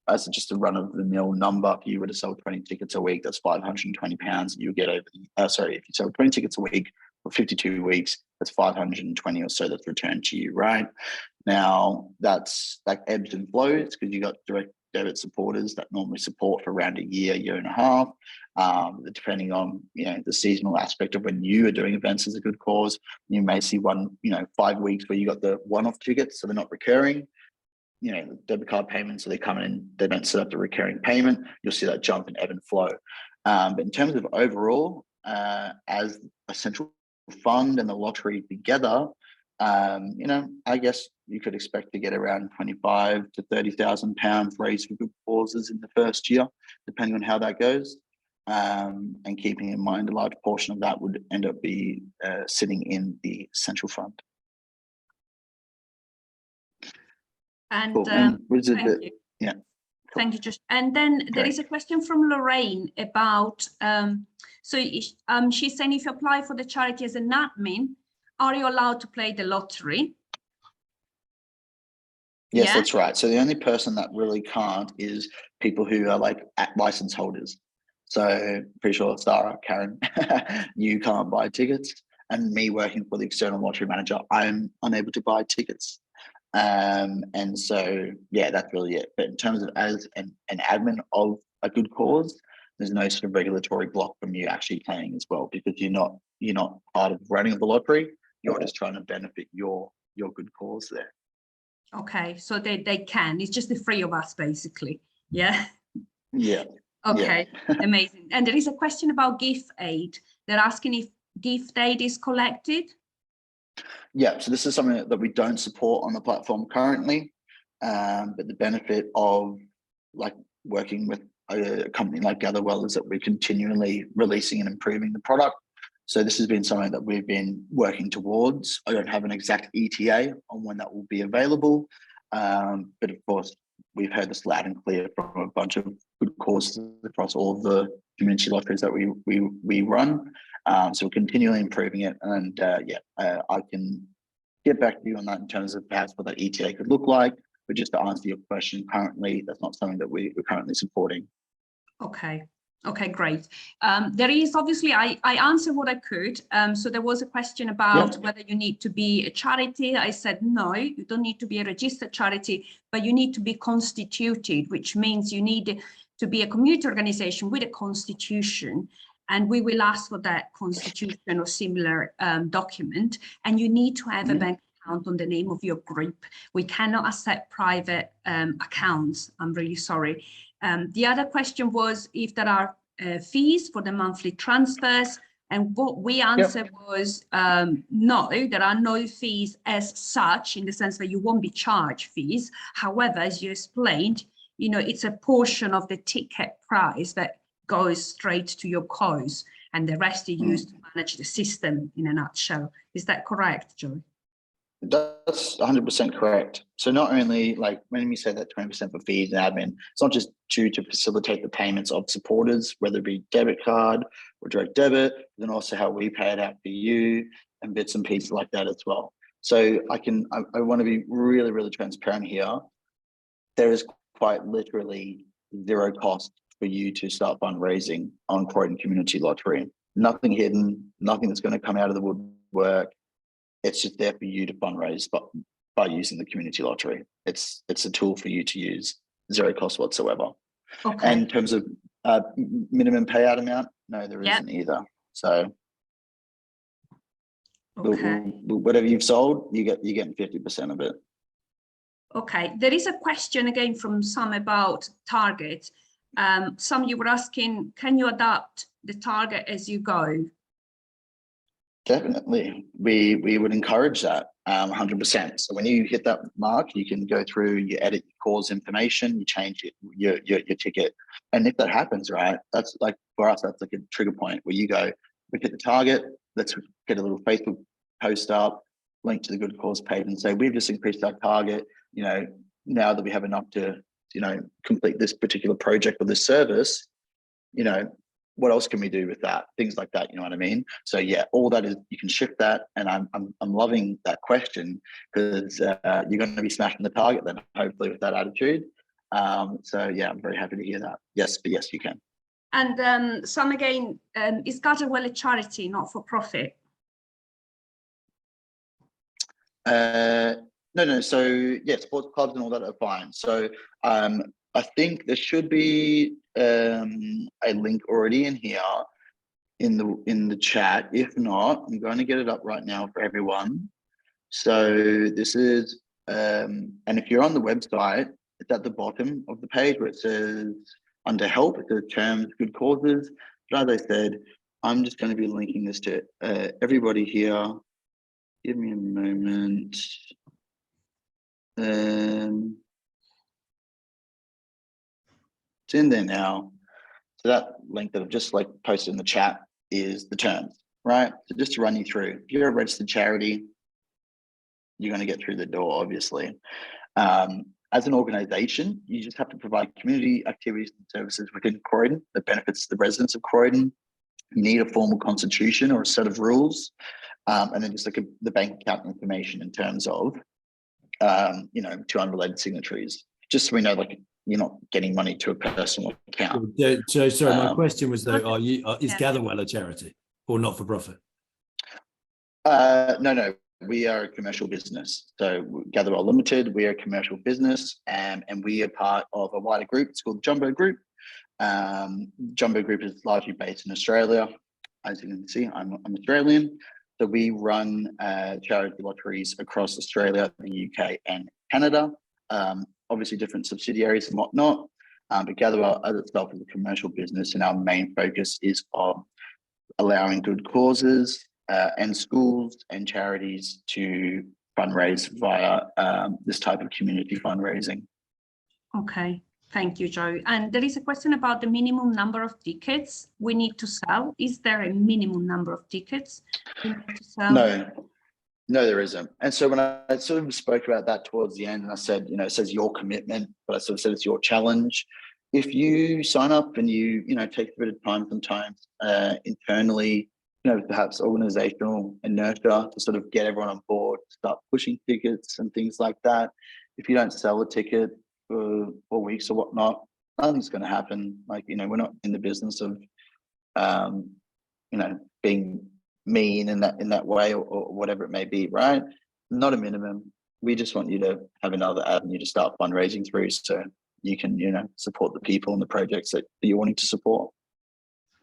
as just a run-of-the-mill number, if you were to sell 20 tickets a week, that's £520. You get if you sell 20 tickets a week for 52 weeks, that's 520 or so that's returned to you, right? Now, that's like ebbs and flows because you got direct debit supporters that normally support for around a year and a half, depending on, the seasonal aspect of when you are doing events as a good cause. You may see 5 weeks where you got the one-off tickets, so they're not recurring. Debit card payments, so they come in, they don't set up the recurring payment. You'll see that jump and ebb and flow. But in terms of overall, as a central fund and the lottery together, I guess you could expect to get around 25 to 30,000 pounds raised for good causes in the first year, depending on how that goes. And keeping in mind, a large portion of that would end up be sitting in the central fund. And Cool. thank you. Yeah. Cool. Thank you, Josh. And then there is a question from Lorraine about, she's saying, if you apply for the charity as an admin, are you allowed to play the lottery? Yes, Yeah? that's right. So the only person that really can't is people who are like license holders. So pretty sure, Sarah, Karen, you can't buy tickets. And me working for the external lottery manager, I'm unable to buy tickets. And so, yeah, that's really it. But in terms of as an admin of a good cause, there's no sort of regulatory block from you actually playing as well, because you're not part of running the lottery. You're just trying to benefit your good cause there. Okay, so they can. It's just the three of us, basically. Yeah. Yeah. Okay, yeah. Amazing. And there is a question about gift aid. They're asking if gift aid is collected. Yeah, so this is something that we don't support on the platform currently, but the benefit of like working with a company like Gatherwell is that we're continually releasing and improving the product. So this has been something that we've been working towards. I don't have an exact ETA on when that will be available, but of course we've heard this loud and clear from a bunch of good causes across all of the community lotteries that we run. So we're continually improving it, and I can get back to you on that in terms of perhaps what that ETA could look like. But just to answer your question, currently that's not something that we're currently supporting. Okay, great. There is obviously, I answered what I could. So there was a question about whether you need to be a charity. I said, no, you don't need to be a registered charity, but you need to be constituted, which means you need to be a community organization with a constitution. And we will ask for that constitution or similar document. And you need to have a bank account on the name of your group. We cannot accept private accounts. I'm really sorry. The other question was if there are fees for the monthly transfers, and what we answered was no, there are no fees as such, in the sense that you won't be charged fees. However, as you explained, it's a portion of the ticket price that goes straight to your cause, and the rest is used to manage the system in a nutshell. Is that correct, Joe? That's 100% correct. So not only like when we say that 20% for fees and admin, it's not just due to facilitate the payments of supporters, whether it be debit card or direct debit, but then also how we pay it out for you and bits and pieces like that as well. So I want to be really, really transparent here. There is quite literally zero cost for you to start fundraising on Croydon Community Lottery. Nothing hidden, nothing that's going to come out of the woodwork. It's just there for you to fundraise, but by using the community lottery, it's a tool for you to use, zero cost whatsoever. Okay. And in terms of minimum payout amount, no, there isn't either. So whatever you've sold, you're getting 50% of it. Okay, there is a question again from some about target. Some you were asking, can you adapt the target as you go? Definitely, we would encourage that 100%. So when you hit that mark, you can go through, you edit your cause information, you change your ticket, and if that happens, right, that's like for us, that's like a trigger point where you go, we hit the target, let's get a little Facebook post up, link to the good cause page, and say we've just increased our target. Now that we have enough to complete this particular project or this service, what else can we do with that? Things like that, you know what I mean? So yeah, all that is, you can shift that, and I'm loving that question, because you're going to be smashing the target then, hopefully, with that attitude. So yeah, I'm very happy to hear that. Yes, but yes, you can. And some again, is Gatherwell a charity, not for profit? No. So yeah, sports clubs and all that are fine. So I think there should be a link already in here in the chat. If not, I'm going to get it up right now for everyone. So this is, and if you're on the website, it's at the bottom of the page where it says under help, it says terms, good causes. But as I said, I'm just going to be linking this to everybody here. Give me a moment. It's in there now. So that link that I've just posted in the chat is the terms, right? So just to run you through, if you're a registered charity, you're going to get through the door, obviously. As an organization, you just have to provide community activities and services within Croydon that benefits the residents of Croydon. You need a formal constitution or a set of rules, and then just the bank account information in terms of, to unrelated signatories, just so we know, you're not getting money to a personal account. So sorry, my question was though, is Gatherwell a charity or not for profit? No, we are a commercial business. So Gatherwell Limited, we are a commercial business, and we are part of a wider group. It's called Jumbo Group. Jumbo Group is largely based in Australia. As you can see, I'm Australian. So we run charity lotteries across Australia, the UK and Canada. Obviously different subsidiaries and whatnot. But Gatherwell as itself is a commercial business, and our main focus is on allowing good causes and schools and charities to fundraise via this type of community fundraising. Okay, thank you, Joe. And there is a question about the minimum number of tickets we need to sell. Is there a minimum number of tickets we need to sell? No, there isn't. And so when I sort of spoke about that towards the end, and I said, it says your commitment, but I sort of said it's your challenge. If you sign up and you take a bit of time sometimes internally, perhaps organizational inertia to sort of get everyone on board, start pushing tickets and things like that. If you don't sell a ticket for 4 weeks or whatnot, nothing's going to happen. We're not in the business of, being mean in that way or whatever it may be, right? Not a minimum. We just want you to have another avenue to start fundraising through, so you can, support the people and the projects that you're wanting to support.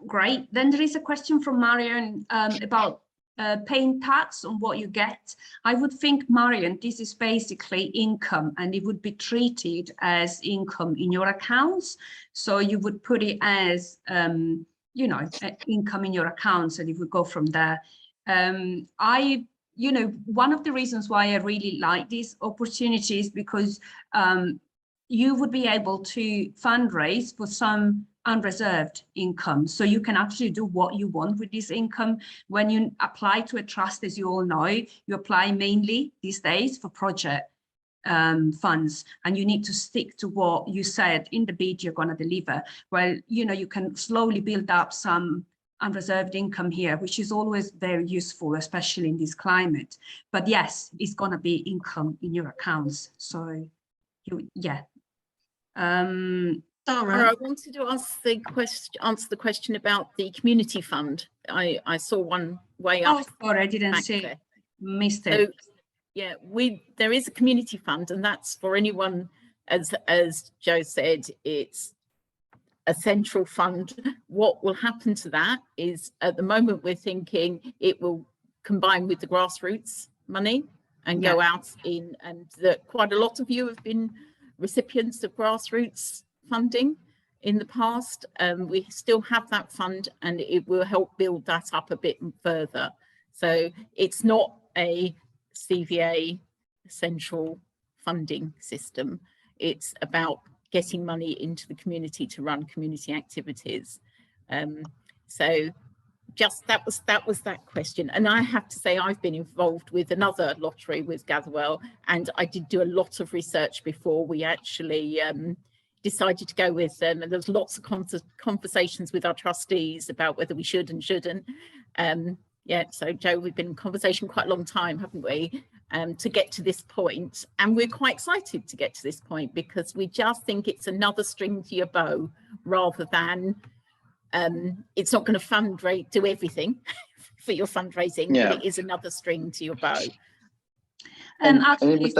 Great. Then there is a question from Marion about paying tax on what you get. I would think, Marion, this is basically income, and it would be treated as income in your accounts. So you would put it as, income in your accounts, and it would go from there. One of the reasons why I really like this opportunity is because you would be able to fundraise for some unreserved income. So you can actually do what you want with this income. When you apply to a trust, as you all know, you apply mainly these days for project funds, and you need to stick to what you said in the bid you're going to deliver. Well, you can slowly build up some unreserved income here, which is always very useful, especially in this climate. But yes, it's going to be income in your accounts. So Sarah, I wanted to answer the question about the community fund. I saw one way up. Oh, sorry, I didn't see it. Missed it. So, yeah, there is a community fund, and that's for anyone, as Joe said, it's a central fund. What will happen to that is, at the moment, we're thinking it will combine with the grassroots money and go out in, and quite a lot of you have been recipients of grassroots funding in the past. We still have that fund, and it will help build that up a bit further. So it's not a CVA central funding system. It's about getting money into the community to run community activities. So just that was that question. And I have to say, I've been involved with another lottery with Gatherwell, and I did do a lot of research before we actually decided to go with them. And there's lots of conversations with our trustees about whether we should and shouldn't. So Joe, we've been in conversation quite a long time, haven't we, to get to this point. And we're quite excited to get to this point, because we just think it's another string to your bow, rather than it's not going to do everything for your fundraising, but it is another string to your bow. And actually,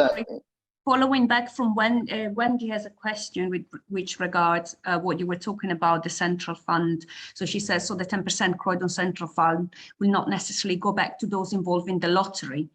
following back from when Wendy has a question with which regards what you were talking about, the central fund. So she says, so the 10% Croydon Central Fund will not necessarily go back to those involved in the lottery.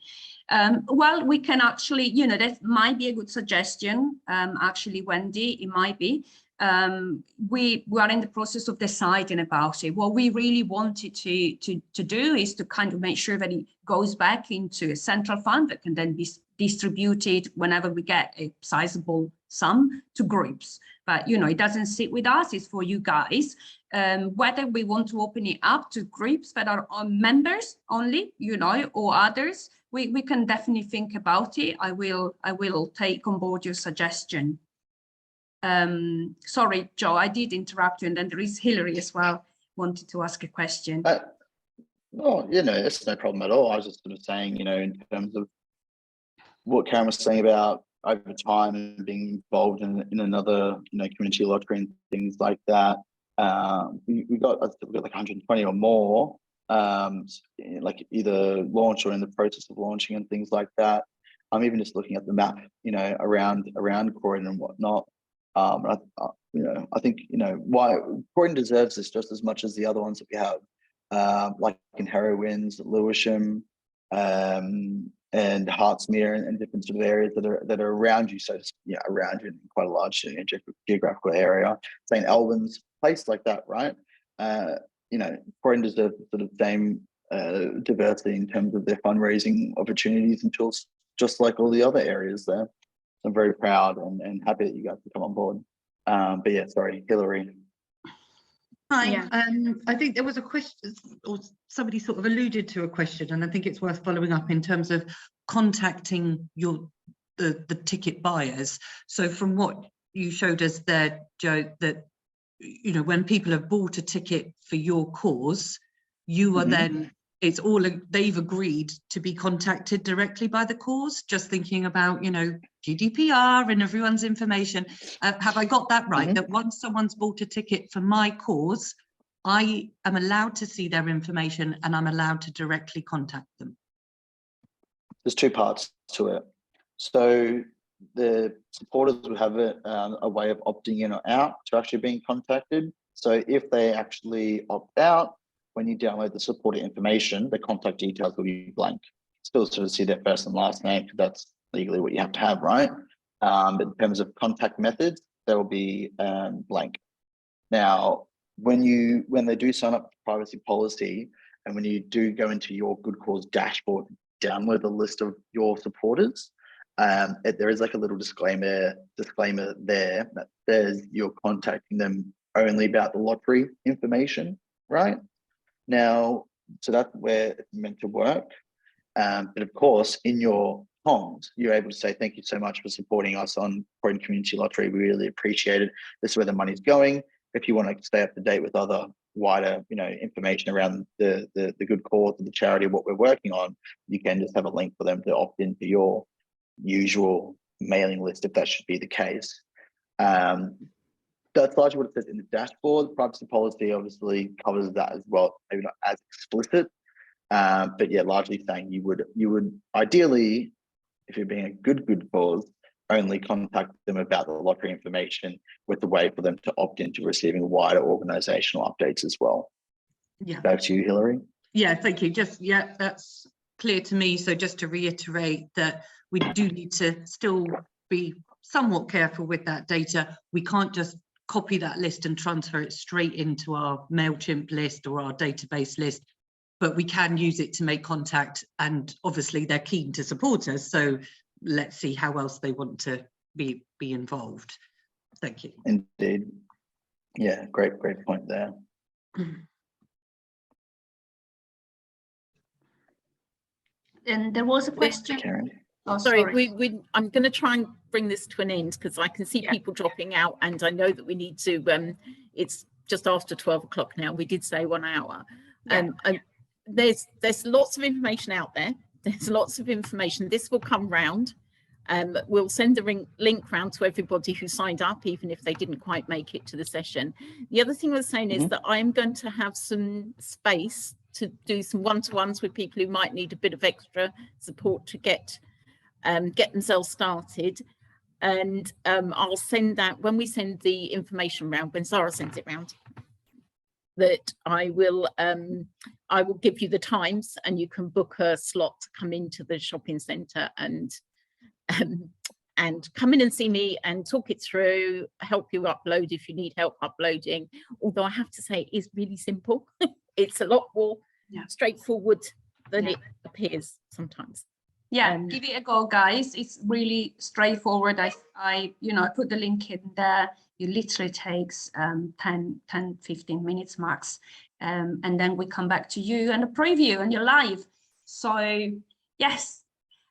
Well, we can actually, you know, that might be a good suggestion. Actually, Wendy, it might be. We are in the process of deciding about it. What we really wanted to do is to kind of make sure that it goes back into a central fund that can then be distributed whenever we get a sizable sum to groups. But, you know, it doesn't sit with us, it's for you guys. Whether we want to open it up to groups that are members only, you know, or others, we can definitely think about it. I will take on board your suggestion. Sorry, Joe, I did interrupt you, and then there is Hilary as well, wanted to ask a question. No, you know, it's no problem at all. I was just sort of saying, you know, in terms of what Karen was saying about over time and being involved in another, you know, community lottery and things like that. We've got like 120 or more, like either launch or in the process of launching and things like that. I'm even just looking at the map, you know, around Croydon and whatnot. You know, I think, you know, why Croydon deserves this just as much as the other ones that we have, like in Harrowinds, Lewisham, and Hartsmere and different sort of areas that are around you. So, yeah, around you in quite a large geographical area. St. Albans, place like that, right? You know, Croydon deserves sort of same diversity in terms of their fundraising opportunities and tools, just like all the other areas there. I'm very proud and happy that you guys have come on board. But yeah, sorry, Hilary. Hi, Yeah. I think there was a question, or somebody sort of alluded to a question, and I think it's worth following up in terms of contacting the ticket buyers. So from what you showed us there, Joe, that, you know, when people have bought a ticket for your cause, you are then, it's all, they've agreed to be contacted directly by the cause. Just thinking about, you know, GDPR and everyone's information. Have I got that right? That once someone's bought a ticket for my cause, I am allowed to see their information and I'm allowed to directly contact them? There's two parts to it. So the supporters will have a way of opting in or out to actually being contacted. So if they actually opt out, when you download the supporter information, the contact details will be blank. Still sort of see their first and last name, because that's legally what you have to have, right? But in terms of contact methods, they will be blank. Now, when they do sign up for privacy policy, and when you do go into your Good Cause dashboard, download the list of your supporters, there is like a little disclaimer there that says you're contacting them only about the lottery information, right? Now, so that's where it's meant to work. But of course, in your comms, you're able to say, thank you so much for supporting us on Croydon Community Lottery. We really appreciate it. This is where the money's going. If you want to stay up to date with other wider, you know, information around the good cause of the charity, what we're working on, you can just have a link for them to opt into your usual mailing list, if that should be the case. That's largely what it says in the dashboard. Privacy policy obviously covers that as well, maybe not as explicit, but yeah, largely saying you would ideally, if you're being a good cause, only contact them about the lottery information, with the way for them to opt into receiving wider organizational updates as well. Yeah. Back to you, Hilary. Yeah, thank you. Just, yeah, that's clear to me. So just to reiterate that we do need to still be somewhat careful with that data. We can't just copy that list and transfer it straight into our MailChimp list or our database list, but we can use it to make contact, and obviously they're keen to support us, so let's see how else they want to be involved. Thank you. Indeed. Yeah, great point there. And there was a question. Karen. Oh, Sorry, I'm going to try and bring this to an end, because I can see people dropping out, and I know that we need to, it's just after 12 o'clock now. We did say 1 hour. There's lots of information out there. There's lots of information. This will come round. We'll send the link round to everybody who signed up, even if they didn't quite make it to the session. The other thing I was saying is that I'm going to have some space to do some one-to-ones with people who might need a bit of extra support to get themselves started. And I'll send that when we send the information round, when Zara sends it round, that I will give you the times and you can book a slot to come into the shopping centre and come in and see me and talk it through, help you upload if you need help uploading. Although I have to say it is really simple. It's a lot more straightforward than it appears sometimes. Yeah, give it a go, guys. It's really straightforward. I put the link in there. It literally takes 10, 15 minutes max. And then we come back to you and a preview and you're live. So yes,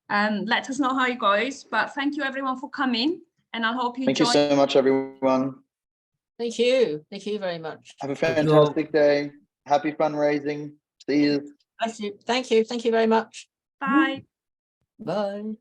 let us know how it goes. But thank you everyone for coming. And I hope you enjoy. Thank you so much, everyone. Thank you. Thank you very much. Have a fantastic day. Happy fundraising. See you. Thank you. Thank you very much. Bye. Bye.